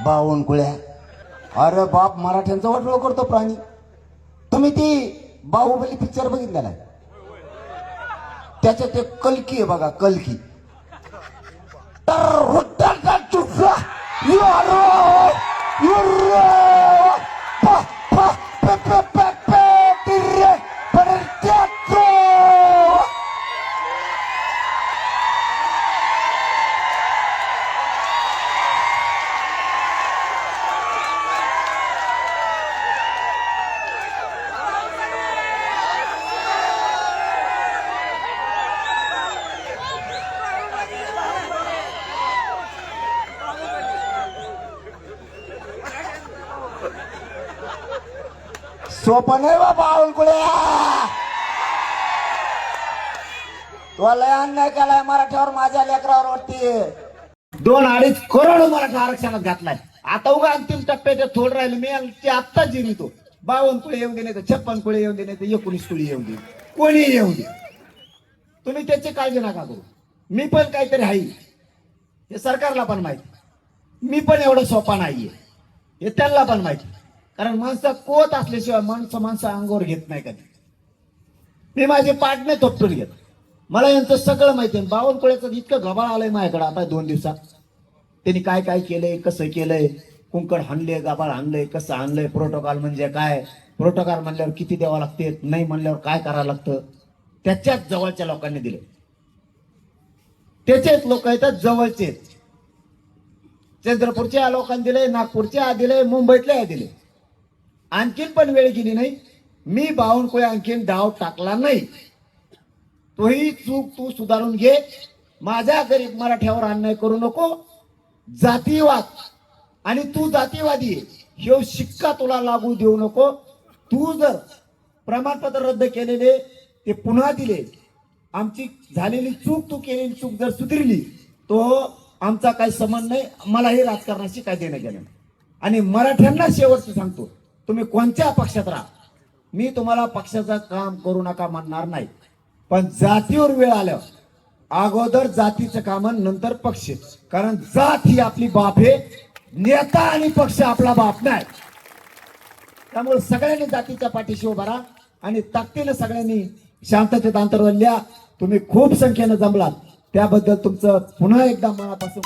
बावनकुळ्या, अरे बाप, मराठ्यांचा वाटोळ करतो प्राणी. तुम्ही ती बाहुबली पिक्चर बघितलेला? त्याच्यात एक कल्की आहे बघा, कल्की. सोपं नाही बा बावनकुळ्या. तो लय अन्याय केलाय मराठ्यावर, माझ्या लेकरावर वरती 2-2.5 करोड मराठा आरक्षणात घातलाय. आता उगा अंतिम टप्प्यात थोड राहिले. मी ते आत्ता जिरितो. 52 कुळे येऊन दे, नाही तर 56 कुळे येऊन दे, नाही तर 19 कुळे येऊन दे, कोणी येऊन दे. तुम्ही त्याची काळजी नका करू. मी पण काहीतरी आहे, हे सरकारला पण माहिती. मी पण एवढं सोपा नाहीये हे त्यांना पण माहिती. कारण माणसं कोत असल्याशिवाय माणसं अंगावर घेत नाही कधी. मी माझे पाठ नाही थोपटून घेत. मला यांचं सगळं माहिती आहे. बावनकुळ्याचं इतकं गबाळ आलंय माझ्याकडे आता 2 दिवसात. त्यांनी काय काय केलंय, कसं केलंय, कुंकड हाणले, गबाळ हाणलंय, कसं हाणलंय, प्रोटोकॉल म्हणजे काय, प्रोटोकॉल म्हणल्यावर किती द्यावं लागते, नाही म्हणल्यावर काय करावं लागतं, त्याच्याच जवळच्या लोकांनी दिले. त्याचेच लोक येतात जवळचे. चंद्रपूरच्या लोकांनी दिले, नागपूरच्या दिले, मुंबईतल्या दिले. आणखीन पण वेळ गेली नाही. मी बावनकुळे आणखीन डाव टाकला नाही. तोही चूक तू सुधारून घे. माझ्या गरीब मराठ्यावर अन्याय करू नको. जातीवाद आणि तू जातीवादी हे शिक्का तुला लागू देऊ नको. तू जर प्रमाणपत्र रद्द केलेले ते पुन्हा दिले, आमची झालेली चूक, तू केलेली चूक जर सुधारली, तो आमचा काही संबंध नाही. मला हे राजकारणाशी काय देणं घेणं. आणि मराठ्यांना शेवटचं सांगतो, तुम्ही कोणत्या पक्षात राहा, मी तुम्हाला पक्षाचं काम करू नका म्हणणार नाही. पण जातीवर वेळ आल्यावर अगोदर जातीचं काम, नंतर पक्ष. कारण जात ही आपली बाप आहे, नेता आणि पक्ष आपला बाप नाही. त्यामुळे सगळ्यांनी जातीच्या पाठीशी उभा राहा आणि ताकदीने सगळ्यांनी शांततेत अंतर्गत लिहा. तुम्ही खूप संख्येने जमलात त्याबद्दल तुमचं पुन्हा एकदा मनापासून